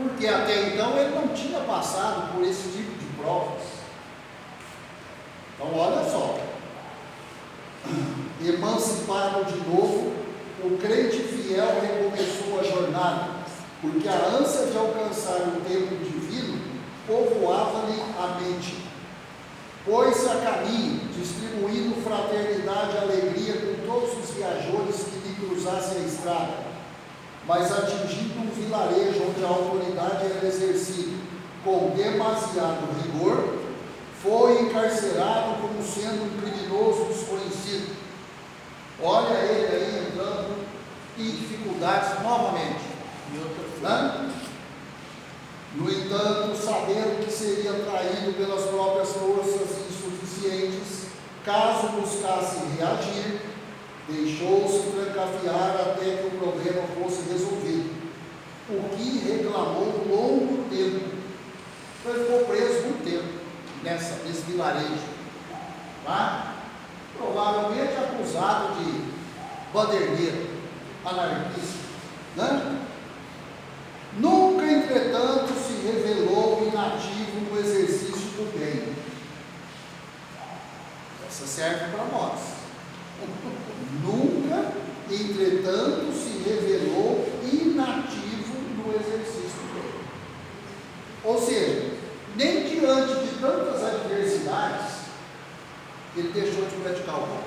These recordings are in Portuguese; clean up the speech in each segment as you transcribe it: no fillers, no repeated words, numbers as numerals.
porque até então ele não tinha passado por esse tipo de provas. Então olha só, emancipado de novo, o crente fiel recomeçou a jornada, porque a ânsia de alcançar o tempo divino povoava-lhe a mente. Pôs-se a caminho, distribuindo fraternidade e alegria com todos os viajores que lhe cruzassem a estrada, mas atingindo um vilarejo onde a autoridade era exercida com demasiado rigor, foi encarcerado como sendo um criminoso desconhecido. Olha ele aí entrando em dificuldades novamente. No entanto, sabendo que seria traído pelas próprias forças insuficientes, caso buscasse reagir, deixou-se trancafiar até que o problema fosse resolvido, o que reclamou longo tempo. Ele ficou preso muito tempo nesse vilarejo, tá? Provavelmente acusado de baderneiro, anarquista, né? Nunca, entretanto, se revelou inativo no exercício do bem. Essa serve para nós. Nunca, entretanto, se revelou inativo no exercício do bem. Ou seja, nem diante de tantas adversidades, ele deixou de praticar o bem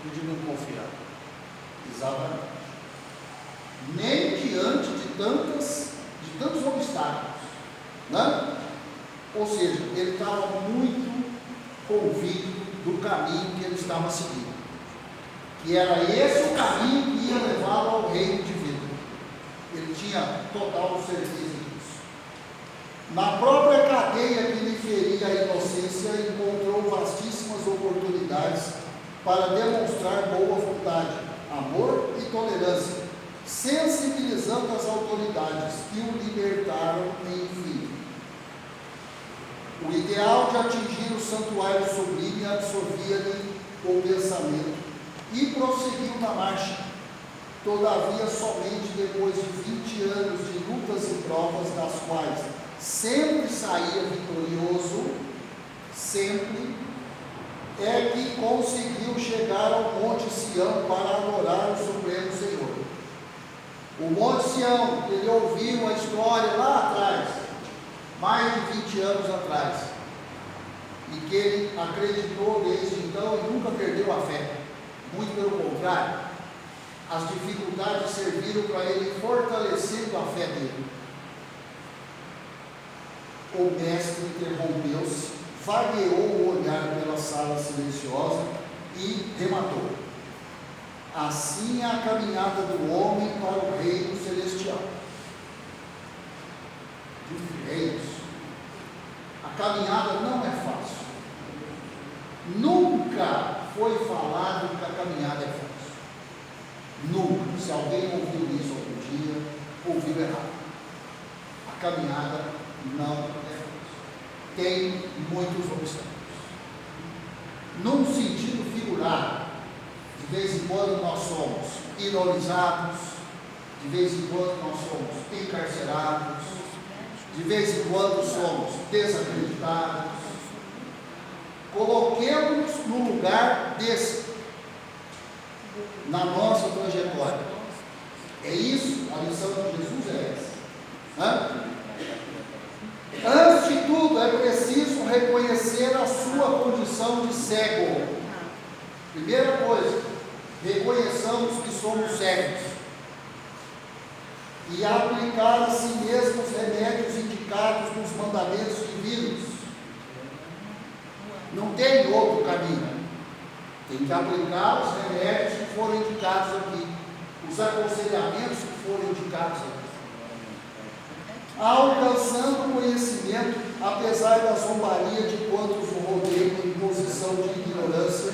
e de não confiar. Exatamente. Nem diante de tantos obstáculos, né? Ou seja, ele estava muito convicto do caminho que ele estava seguindo, que era esse o caminho que ia levá-lo ao reino divino. Ele tinha total certeza disso. Na própria cadeia que lhe feria a inocência, encontrou vastíssimas oportunidades para demonstrar boa vontade, amor e tolerância, sensibilizando as autoridades que o libertaram, enfim. O ideal de atingir o santuário sublime absorvia-lhe o pensamento e prosseguiu na marcha. Todavia, somente depois de 20 anos de lutas e provas, das quais sempre saía vitorioso, sempre, é que conseguiu chegar ao Monte Sião para adorar o Supremo Senhor. O Monte Sião, ele ouviu a história lá atrás, mais de 20 anos atrás, e que ele acreditou desde então e nunca perdeu a fé. Muito pelo contrário, as dificuldades serviram para ele fortalecendo a fé dele. O mestre interrompeu-se, vagueou o olhar pela sala silenciosa e rematou: assim é a caminhada do homem para o reino celestial. É isso. A caminhada não é fácil. Nunca foi falado que a caminhada é fácil. Nunca. Se alguém ouviu isso algum dia, ouviu errado. A caminhada não é fácil. Tem muitos obstáculos. Num sentido figurado, de vez em quando nós somos ironizados, de vez em quando nós somos encarcerados, de vez em quando somos desacreditados. Coloquemos-nos no lugar desse, na nossa trajetória. É isso, a lição de Jesus é essa. Antes de tudo, é preciso reconhecer a sua condição de cego. Primeira coisa, reconheçamos que somos cegos e aplicar a si mesmo os remédios indicados nos mandamentos divinos. Não tem outro caminho. Tem que aplicar os remédios que foram indicados aqui, os aconselhamentos que foram indicados aqui. Alcançando o conhecimento, apesar da zombaria de quantos o rodeiam em posição de ignorância,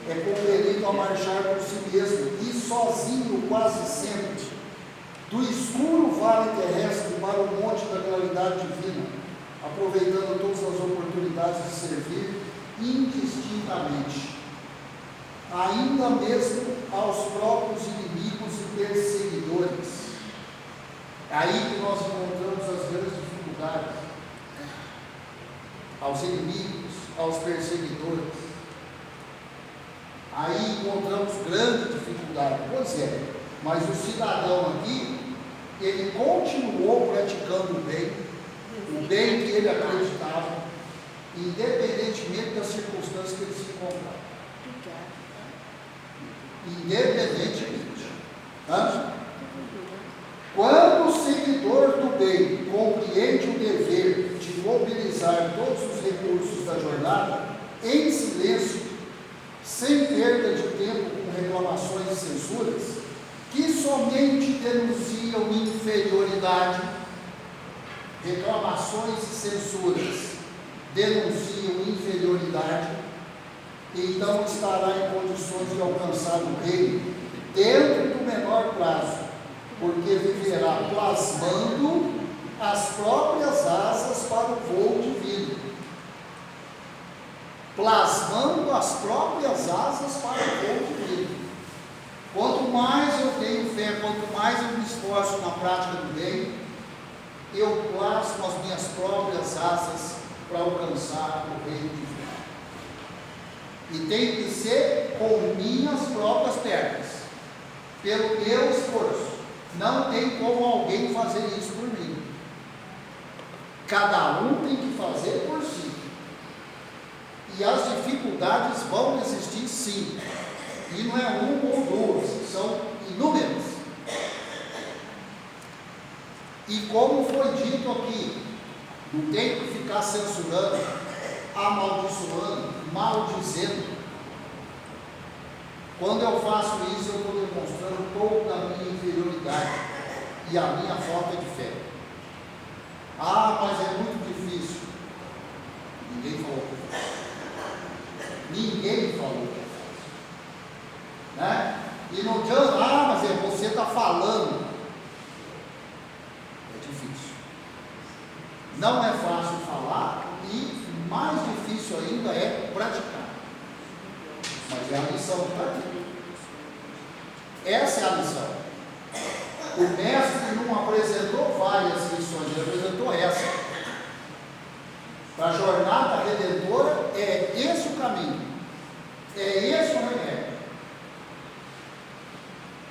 é compelido a marchar por si mesmo e sozinho quase sempre, do escuro vale terrestre para o monte da claridade divina, aproveitando todas as oportunidades de servir indistintamente, ainda mesmo aos próprios inimigos e perseguidores. É aí que nós encontramos as grandes dificuldades, aos inimigos, aos perseguidores. Aí encontramos grande dificuldade. Pois é, mas o cidadão aqui, ele continuou praticando o bem que ele acreditava, independentemente das circunstâncias que ele se encontrava. Independentemente. Quando o seguidor do bem compreende o dever de mobilizar todos os recursos da jornada, em silêncio, sem perda de tempo com reclamações e censuras, que somente denunciam inferioridade, reclamações e censuras denunciam inferioridade, então estará em condições de alcançar o reino dentro do menor prazo, porque viverá plasmando as próprias asas para o voo divino. Plasmando as próprias asas para o voo divino. Quanto mais eu tenho fé, quanto mais eu me esforço na prática do bem, eu plasmo as minhas próprias asas para alcançar o reino divino. E tem que ser com minhas próprias pernas, pelo meu esforço. Não tem como alguém fazer isso por mim. Cada um tem que fazer por si. E as dificuldades vão existir sim. E não é uma ou duas, são inúmeras. E como foi dito aqui, não tem que ficar censurando, amaldiçoando, maldizendo. Quando eu faço isso, eu estou demonstrando toda a minha inferioridade e a minha falta de fé. Ah, mas é muito difícil. Ninguém falou que é fácil. Ninguém falou que é fácil. Né? E não adianta, mas você está falando. É difícil. Não é fácil falar e mais difícil ainda é praticar. Mas é a lição de prática. Essa é a lição. O mestre não apresentou várias lições, ele apresentou essa. Para a jornada redentora, é esse o caminho, é esse o remédio.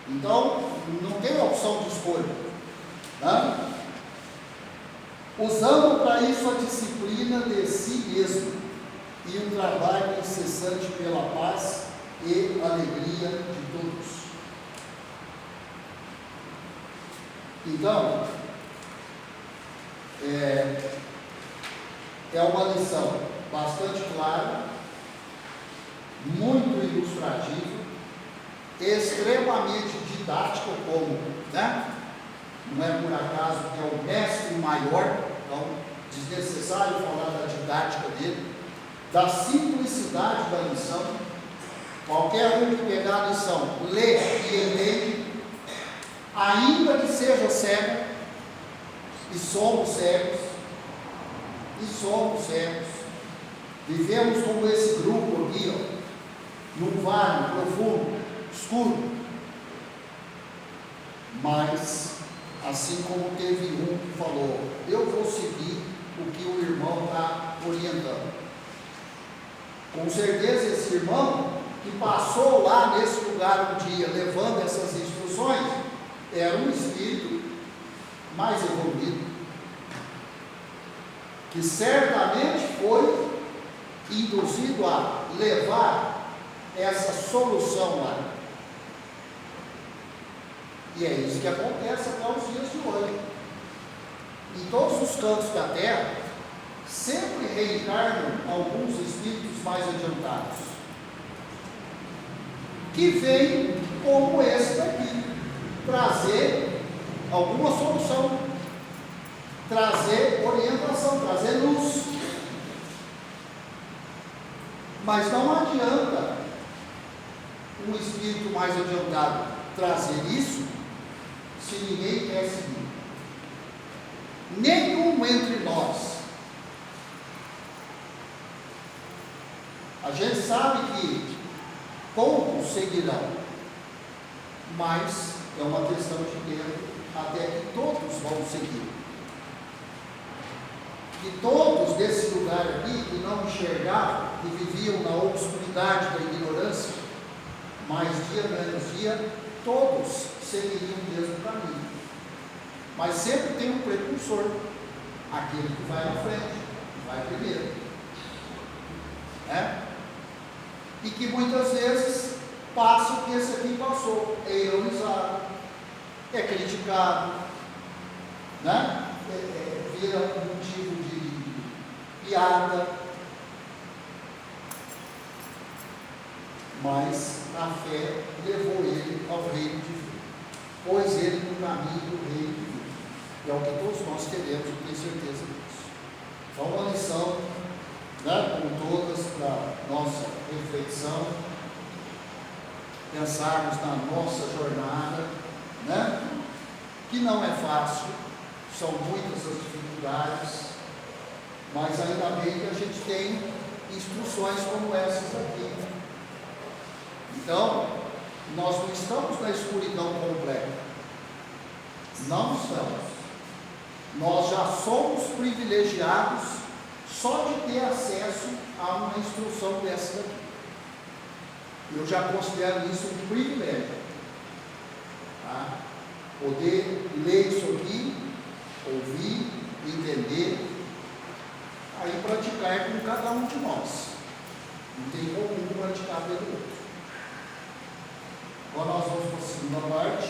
Então, não tem opção de escolha. Né? Usando para isso a disciplina de si mesmo e um trabalho incessante pela paz e alegria de todos. Então, é uma lição bastante clara, muito ilustrativa, extremamente didática, como, né? Não é por acaso que é o mestre maior, então desnecessário falar da didática dele, da simplicidade da lição. Qualquer um que pegar a lição, lê e entende, ainda que seja cego, e somos cegos, vivemos como esse grupo aqui, num vale profundo, escuro, mas assim como teve um que falou, eu vou seguir o que o irmão está orientando. Com certeza esse irmão que passou lá nesse lugar um dia, levando essas instruções, era um espírito mais evoluído, que certamente foi induzido a levar essa solução lá. E é isso que acontece até os dias de hoje. Em todos os cantos da terra, sempre reencarnam alguns espíritos mais adiantados, que vêm como esse daqui, trazer alguma solução, trazer orientação, trazer luz. Mas não adianta um espírito mais adiantado trazer isso se ninguém quer seguir. Nenhum entre nós. A gente sabe que poucos seguirão, mas é uma questão de tempo até que todos vão seguir. Que todos desse lugar aqui, que não enxergavam, que viviam na obscuridade da ignorância, mais dia menos dia, todos seguiriam o mesmo caminho. Mas sempre tem um precursor, aquele que vai na frente, que vai primeiro. E que muitas vezes passa o que esse aqui passou, é ironizado, é criticado, vira um motivo de piada, mas a fé levou ele ao reino divino, pôs ele no caminho do reino divino. É o que todos nós queremos, eu tenho certeza disso. Então, uma lição, com todas, para nossa reflexão, pensarmos na nossa jornada, que não é fácil, são muitas as dificuldades, mas ainda bem que a gente tem instruções como essas aqui. Então, nós não estamos na escuridão completa, não estamos. Nós já somos privilegiados só de ter acesso a uma instrução dessa daqui. Eu já considero isso um privilégio, poder ler isso aqui, ouvir, entender, aí praticar com cada um de nós. Não tem como um praticar pelo outro. Agora nós vamos para a segunda parte.